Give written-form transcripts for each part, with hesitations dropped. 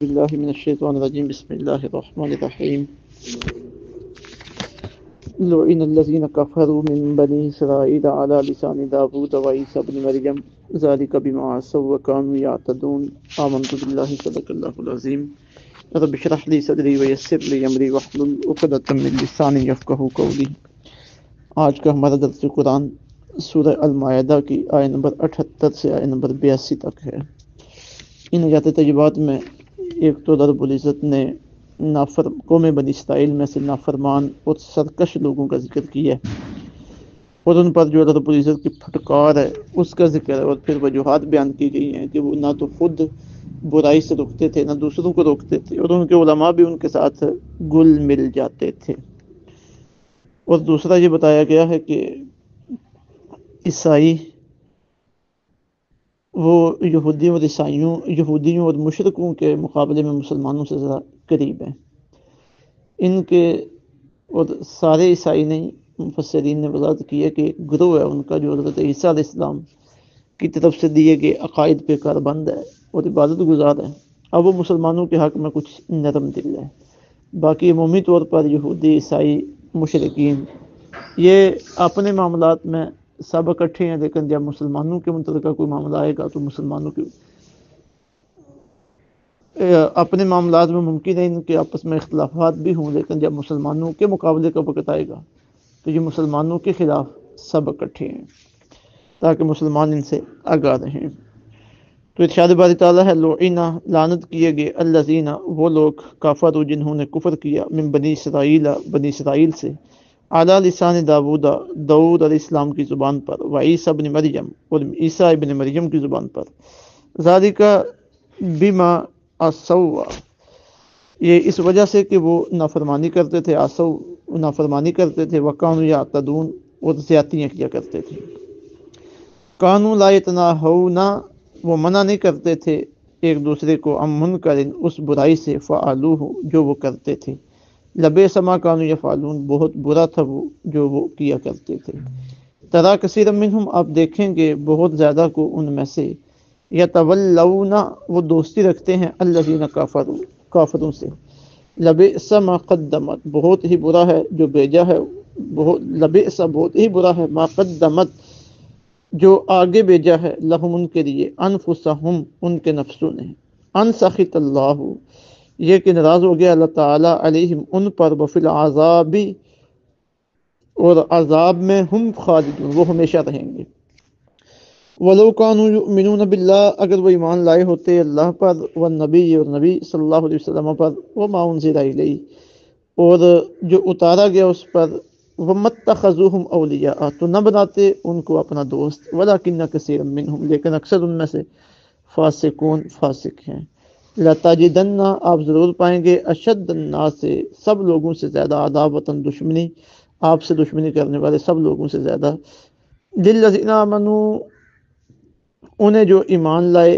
بالله من الشيطان الرجيم بسم الله الرحمن الرحيم لعن الذين كفروا من بني إسرائيل على لسان داود وعيسى بن مريم ذلك بما عصوا وكانوا يعتدون آمنت بالله صدق الله العظيم رب اشرح لي صدري ويسر لي أمري واحلل عقدة من لساني يفقهوا قولي۔ آج کا ہمارا درس قرآن سورہ المائدہ کی آیت نمبر 78 سے آیت نمبر 82 تک ہے۔ ان آیات طیبات میں ایک تو رب العزت نے قوم بنی اسرائیل میں سے نافرمان اور سرکش لوگوں کا ذکر کیا ہے اور ان پر جو رب العزت کی پھٹکار ہے اس کا ذکر ہے، اور پھر وجوہات بیان کی گئی ہیں کہ وہ نہ تو خود برائی سے روکتے تھے نہ دوسروں کو روکتے تھے، اور ان کے علماء بھی ان کے ساتھ گل مل جاتے تھے۔ اور دوسرا یہ بتایا گیا ہے کہ عیسائی وہ یہودیوں اور مشرکوں کے مقابلے میں مسلمانوں سے ذرا قریب ہیں۔ ان کے اور سارے عیسائی نہیں، مفسرین نے وضاحت کی ہے کہ ایک گروہ ہے ان کا جو حضرت عیسیٰ علیہ السلام کی طرف سے دیے گئے عقائد پہ کاربند ہے اور عبادت گزار ہے۔ اب وہ مسلمانوں کے حق میں کچھ نرم دل ہے۔ باقی عمومی طور پر یہودی، عیسائی، مشرکین یہ اپنے معاملات میں سب اکٹھے ہیں، لیکن جب مسلمانوں کے متعلقہ کوئی معاملہ آئے گا تو مسلمانوں کے اپنے معاملات میں ممکن ہے ان کے آپس میں اختلافات بھی ہوں، لیکن جب مسلمانوں کے مقابلے کا وقت آئے گا تو یہ مسلمانوں کے خلاف سب اکٹھے ہیں تاکہ مسلمان ان سے آگاہ رہیں۔ تو ارشاد باری تعالیٰ ہے لعنا، لعنت کیے گئے، الذین، وہ لوگ، کفروا، جنہوں نے کفر کیا، من بنی اسرائیل، بنی اسرائیل سے، اعلی لسان داود، داؤد علیہ السلام کی زبان پر، وعیسیٰ ابن مریم، اور عیسیٰ ابن مریم کی زبان پر، ذالک بما عصوا، یہ اس وجہ سے کہ وہ نافرمانی کرتے تھے، عصوا نافرمانی کرتے تھے، وکانوا یعتدون اور زیادتیاں کیا کرتے تھے، کانوا لا یتناہون، وہ منع نہیں کرتے تھے ایک دوسرے کو، عن منکر، اس برائی سے، فعلوہ، جو وہ کرتے تھے، لبئس ما کانوا یفعلون، بہت برا تھا وہ جو وہ کیا کرتے تھے۔ ترا کثیرا منہم، آپ دیکھیں گے بہت زیادہ کو ان میں سے، یتولون، وہ دوستی رکھتے ہیں، الذین کفروا، کافروں سے، لبئس ما قدمت، بہت ہی برا ہے جو بھیجا ہے، لبئس بہت ہی برا ہے، ما قدمت، جو آگے بھیجا ہے، لہم ان کے لیے، انفسہم، ان کے نفسوں نے، ان سخط اللہ، یہ کہ ناراض ہو گیا اللہ تعالیٰ، علیہم، ان پر، وفی العذاب، اور عذاب میں، ہم خالدون، وہ ہمیشہ رہیں گے۔ وَلَوْ كَانُوا يُؤْمِنُونَ بِاللَّهِ، اگر وہ ایمان لائے ہوتے اللہ پر، والنبی، اور نبی صلی اللہ علیہ وسلم پر، وَمَا أُنزِلَ إِلَيْهِ، اور جو اتارا گیا اس پر، وَمَا اتَّخَذُوهُمْ أَوْلِيَاءَ، تو نہ بناتے ان کو اپنا دوست، وَلَكِنَّ كَثِيرًا مِّنْهُمْ، لیکن اکثر ان میں سے، فاسقون، فاسق ہیں۔ لَتَجِدَنَّ، آپ ضرور پائیں گے، اشد الناس، سب لوگوں سے زیادہ، عداوتاً، دشمنی، آپ سے دشمنی کرنے والے سب لوگوں سے زیادہ، للذین آمنوا، انہیں جو ایمان لائے،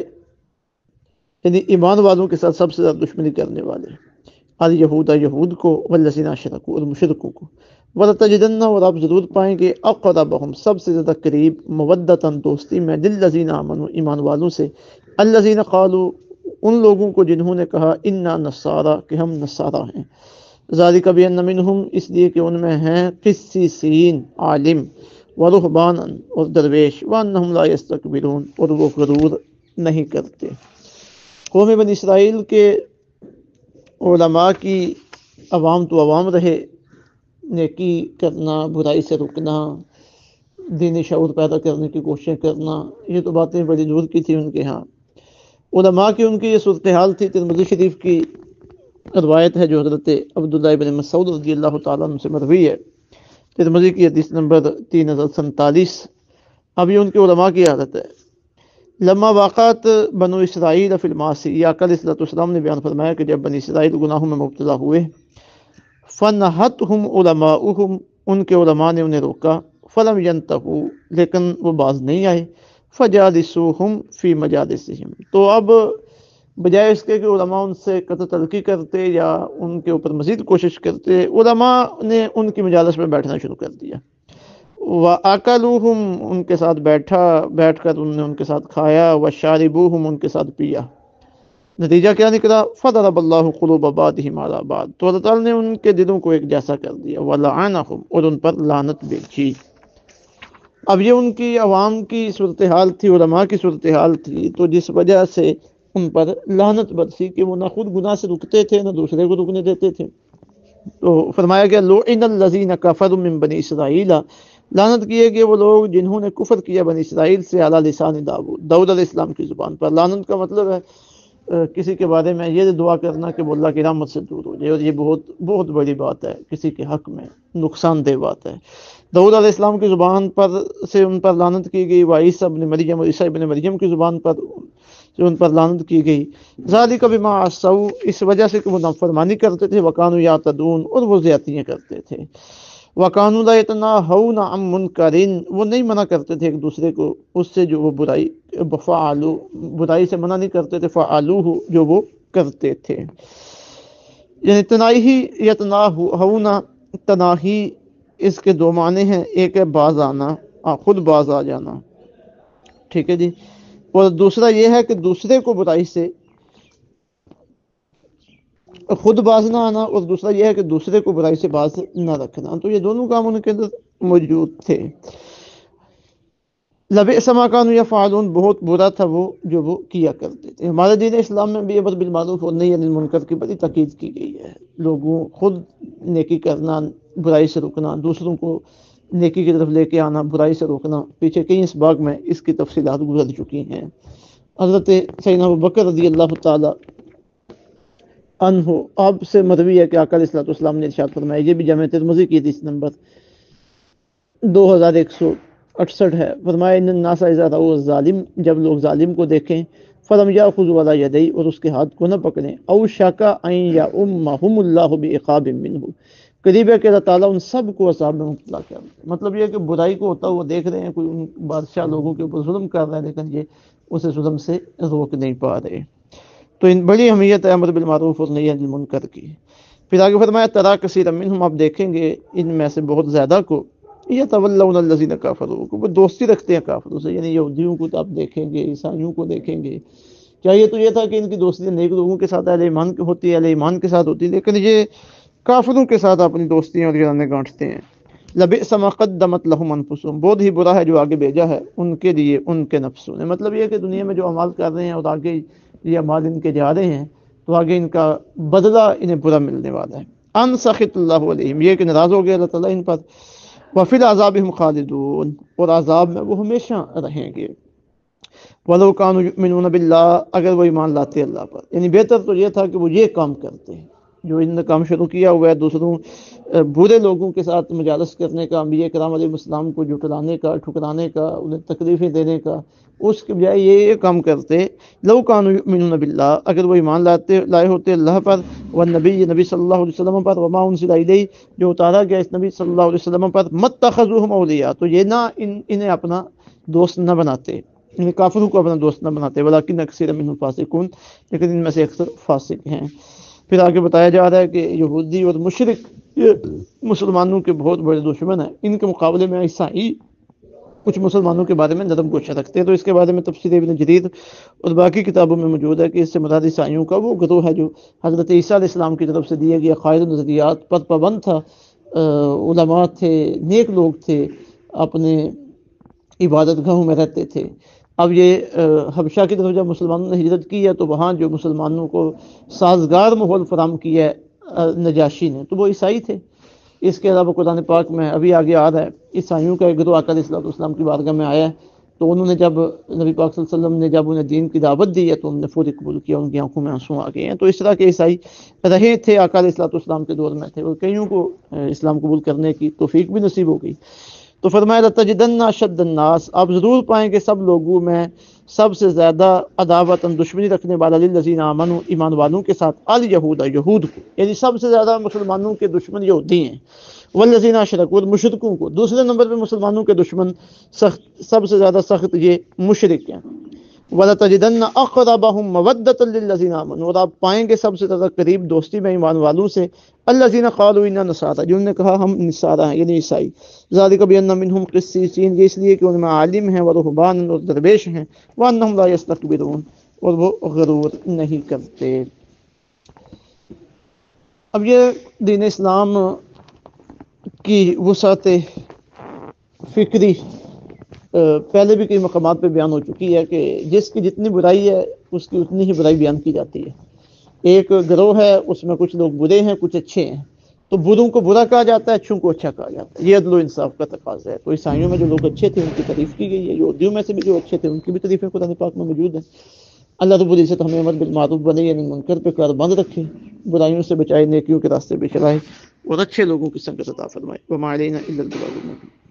یعنی ایمان والوں کے ساتھ سب سے زیادہ دشمنی کرنے والے، الیہود، یہود کو، والذین اشرکوا، اور مشرکوں کو، ولتجدن، اور آپ ضرور پائیں گے، اقربہم، سب سے زیادہ قریب، مودتاً، دوستی میں، للذین آمنوا، ایمان والوں سے، الذین قالوا، ان لوگوں کو جنہوں نے کہا، انا نصارى، کہ ہم نصارہ ہیں، ذالک بان منہم، اس لیے کہ ان میں ہیں، قسیسین، عالم، ورہبانا، اور درویش، وانہم لا یستکبرون، اور وہ غرور نہیں کرتے۔ قوم بنی اسرائیل کے علماء کی عوام تو عوام رہے، نیکی کرنا، برائی سے رکنا، دینی شعور پیدا کرنے کی کوششیں کرنا، یہ تو باتیں بڑی دور کی تھی ان کے ہاں۔ علماء کی ان کی یہ صورتحال تھی۔ ترمذی شریف کی روایت ہے جو حضرت عبداللہ ابن مسعود رضی اللہ تعالیٰ عنہ سے مروی ہے، ترمذی کی حدیث نمبر 3047۔ اب یہ ان کے علماء کی عادت ہے۔ لما واقعات بنو اسرائیل فی المعاصی، یہ آقا علیہ السلام نے بیان فرمایا کہ جب بنی اسرائیل گناہوں میں مبتلا ہوئے، فنہتہم علماؤہم، ان کے علماء نے انہیں روکا، فلم ینتہوا، لیکن وہ باز نہیں آئے، فجالسوہم فی مجالسہم، تو اب بجائے اس کے کہ علماء ان سے قطع تلقی کرتے یا ان کے اوپر مزید کوشش کرتے، علماء نے ان کی مجالس میں بیٹھنا شروع کر دیا، وَأَكَلُوهُمْ، ان کے ساتھ بیٹھ کر انہوں نے ان کے ساتھ کھایا، وَشَارِبُوهُمْ، ان کے ساتھ پیا، نتیجہ کیا نکلا؟ فضرب اللہ قلوب بعضهم علی بعض، تو اللہ تعالیٰ نے ان کے دلوں کو ایک جیسا کر دیا، ولعنہم، اور ان پر لعنت بھیجی۔ اب یہ ان کی عوام کی صورتحال تھی، علماء کی صورتحال تھی، تو جس وجہ سے ان پر لعنت برسی کہ وہ نہ خود گناہ سے رکتے تھے نہ دوسرے کو رکنے دیتے تھے۔ تو فرمایا گیا لعن الذین کفروا من بنی اسرائیل، لعنت کیے گئے وہ لوگ جنہوں نے کفر کیا بنی اسرائیل سے، علی لسان داؤد علیہ السلام کی زبان پر۔ لعنت کا مطلب ہے کسی کے بارے میں یہ دعا کرنا کہ وہ اللہ کی رحمت سے دور ہو جائے، اور یہ بہت بہت بڑی بات ہے، کسی کے حق میں نقصان دہ بات ہے۔ داؤد علیہ السلام کی زبان پر سے ان پر لعنت کی گئی، وعیسیٰ ابن مریم، اور عیسیٰ ابن مریم کی زبان پر سے ان پر لعنت کی گئی۔ ذالک بما عصوا، اس وجہ سے کہ وہ نافرمانی کرتے تھے، وکانوا یعتدون، اور وہ زیادتیاں کرتے تھے۔ وکانوا لا یتناہون عن منکر، وہ نہیں منع کرتے تھے ایک دوسرے کو اس سے جو وہ برائی، فعلوا، برائی سے منع نہیں کرتے تھے، فعلوہ، جو وہ کرتے تھے۔ یعنی تناہی، یتناہون، تناہی، اس کے دو معنی ہیں، ایک ہے باز آنا، خود باز آ جانا، ٹھیک ہے جی، اور دوسرا یہ ہے کہ دوسرے کو برائی سے خود باز نہ آنا، اور دوسرا یہ ہے کہ دوسرے کو برائی سے باز نہ رکھنا۔ تو یہ دونوں کام ان کے اندر موجود تھے۔ لبئس ما کانوا یفعلون، بہت برا تھا وہ جو وہ کیا کرتے تھے۔ ہمارے دین اسلام میں بھی امر بالمعروف اور نہی عن المنکر کی بڑی تاکید کی گئی ہے۔ لوگوں خود نیکی کرنا، برائی سے رکنا، دوسروں کو نیکی کی طرف لے کے آنا، برائی سے روکنا، پیچھے کئی اسباق میں اس کی تفصیلات گزر چکی ہیں۔ حضرت سیدنا ابوبکر رضی اللہ تعالی عنہ، آپ سے مروی ہے کہ آقا علیہ الصلوۃ والسلام نے ارشاد فرمایا، یہ بھی جامع ترمذی کی حدیث نمبر 2168 ہے، فرمایا ان الناس اذا رأوا الظالم، جب لوگ ظالم کو دیکھیں، فلم یاخذوا ولا یدی، اور اس کے ہاتھ کو نہ پکڑیں، او شکا ان یؤمہم اللہ بعقاب منہ، قریب ہے کہ اللہ تعالیٰ ان سب کو عذاب میں مبتلا کر دے۔ مطلب یہ کہ برائی کو ہوتا ہوا دیکھ رہے ہیں، کوئی بادشاہ لوگوں کے اوپر ظلم کر رہا ہے، لیکن یہ اسے ظلم سے روک نہیں پا رہے۔ تو ان بڑی اہمیت ہے امر بالمعروف اور نہی عن المنکر کی۔ پھر آگے فرمایا ترا کثیرا منہم، آپ دیکھیں گے ان میں سے بہت زیادہ کو، یتولون الذین کفروا، وہ دوستی رکھتے ہیں کافروں سے، یعنی یہودیوں کو تو آپ دیکھیں گے، عیسائیوں کو دیکھیں گے۔ چاہیے تو یہ تھا کہ ان کی دوستی نیک لوگوں کے ساتھ، اہل ایمان کی ہوتی ہے، اہل ایمان کے ساتھ ہوتی ہے، لیکن یہ کافروں کے ساتھ اپنی دوستیاں اور یارانیں گانٹتے ہیں۔ لبئس ما قدمت لهم انفسهم، بہت ہی برا ہے جو آگے بھیجا ہے ان کے لیے ان کے نفسوں نے۔ مطلب یہ کہ دنیا میں جو اعمال کر رہے ہیں اور آگے یہ اعمال ان کے جا رہے ہیں، تو آگے ان کا بدلہ انہیں برا ملنے والا ہے۔ ان سخط اللہ علیہم، یہ کہ ناراض ہو گیا اللہ تعالیٰ ان پر، وفی العذاب ہم خالدون، اور عذاب میں وہ ہمیشہ رہیں گے۔ ولو کانوا یؤمنون باللہ، اگر وہ ایمان لاتے اللہ پر، یعنی بہتر تو یہ تھا کہ وہ یہ کام کرتے ہیں جو انہوں نے کام شروع کیا ہوا ہے، دوسروں برے لوگوں کے ساتھ مجالس کرنے کا، انبیاء کرام علیہ السلام کو جھٹلانے کا، ٹھکرانے کا، انہیں تکلیفیں دینے کا، اس کے بجائے یہ کام کرتے۔ لو کانوا یؤمنون باللہ، اگر وہ ایمان لائے ہوتے اللہ پر، والنبی، نبی صلی اللہ علیہ وسلم پر، وما انزل الیہ، جو اتارا گیا اس نبی صلی اللہ علیہ وسلم پر، متخذوہم اولیاء، تو یہ نہ انہیں اپنا دوست نہ بناتے، یعنی کافروں کو اپنا دوست نہ بناتے، ولکن اکثر منہم فاسقون، لیکن ان میں سے اکثر فاسق ہیں۔ پھر آگے بتایا جا رہا ہے کہ یہودی اور مشرک یہ مسلمانوں کے بہت بڑے دشمن ہیں، ان کے مقابلے میں عیسائی کچھ مسلمانوں کے بارے میں نرم گوشہ رکھتے ہیں۔ تو اس کے بارے میں تفسیر ابن جریر اور باقی کتابوں میں موجود ہے کہ اس سے مراد عیسائیوں کا وہ گروہ ہے جو حضرت عیسیٰ علیہ السلام کی طرف سے دیے گئے عقائد و نظریات پر پابند تھا، علماء تھے، نیک لوگ تھے، اپنے عبادت گاہوں میں رہتے تھے۔ اب یہ حبشہ کی طرف جب مسلمانوں نے ہجرت کی ہے، تو وہاں جو مسلمانوں کو سازگار ماحول فراہم کیا ہے نجاشی نے، تو وہ عیسائی تھے۔ اس کے علاوہ قرآن پاک میں ابھی آگے آ رہا ہے، عیسائیوں کا ایک گروہ آقا علیہ الصلوۃ والسلام کی بارگاہ میں آیا ہے، تو انہوں نے جب نبی پاک صلی اللہ علیہ وسلم نے جب انہیں دین کی دعوت دی ہے، تو انہوں نے فوری قبول کیا، ان کی آنکھوں میں آنسو آ گئے ہیں۔ تو اس طرح کے عیسائی رہے تھے، آقا علیہ الصلوۃ والسلام کے دور میں تھے، اور کئیوں کو اسلام قبول کرنے کی توفیق بھی نصیب ہو گئی۔ تو فرمایا لَتَجِدَنَّ أَشَدَّ النَّاسِ، آپ ضرور پائیں گے سب لوگوں میں سب سے زیادہ عداوتاً، دشمنی رکھنے والا، للذین آمنوا، ایمان والوں کے ساتھ، الیہود، یہود کو، یعنی سب سے زیادہ مسلمانوں کے دشمن یہودی ہیں، والذین اشرکوا، مشرکوں کو، دوسرے نمبر پہ مسلمانوں کے دشمن سب سے زیادہ سخت یہ مشرک ہیں۔ وَلَتَجِدَنَّ أَقْرَبَهُمْ مَوَدَّةً لِلَّذِينَ آمَنُوا، اور آپ پائیں گے سب سے زیادہ قریب دوستی میں ایمان والوں سے، الذین قالوا انا نصارى، جنہوں نے کہا ہم نصارہ ہیں، یعنی عیسائی، ذالک بأن منہم قسیسین، یہ اس لیے کہ ان میں عالم ہیں، ورہبان، اور درویش ہیں، وانہم لا یستکبرون، اور وہ غرور نہیں کرتے۔ اب یہ دین اسلام کی وسعت فکری پہلے بھی کئی مقامات پہ بیان ہو چکی ہے کہ جس کی جتنی برائی ہے اس کی اتنی ہی برائی بیان کی جاتی ہے۔ ایک گروہ ہے، اس میں کچھ لوگ برے ہیں، کچھ اچھے ہیں، تو بروں کو برا کہا جاتا ہے، اچھوں کو اچھا کہا جاتا ہے۔ یہ عدل و انصاف کا تقاضا ہے۔ تو عیسائیوں میں جو لوگ اچھے تھے ان کی تعریف کی گئی ہے، یہودیوں میں سے بھی جو اچھے تھے ان کی بھی تعریفیں قرآن پاک میں موجود ہیں۔ اللہ رب العزت ہمیں امر بالمعروف بنے یعنی منکر پہ کار بند رکھے، برائیوں سے بچائے، نیکیوں کے راستے پہ چلائے، اور اچھے لوگوں کی سنگت عطا فرمائے۔ وما علینا الا البلاغ المبین۔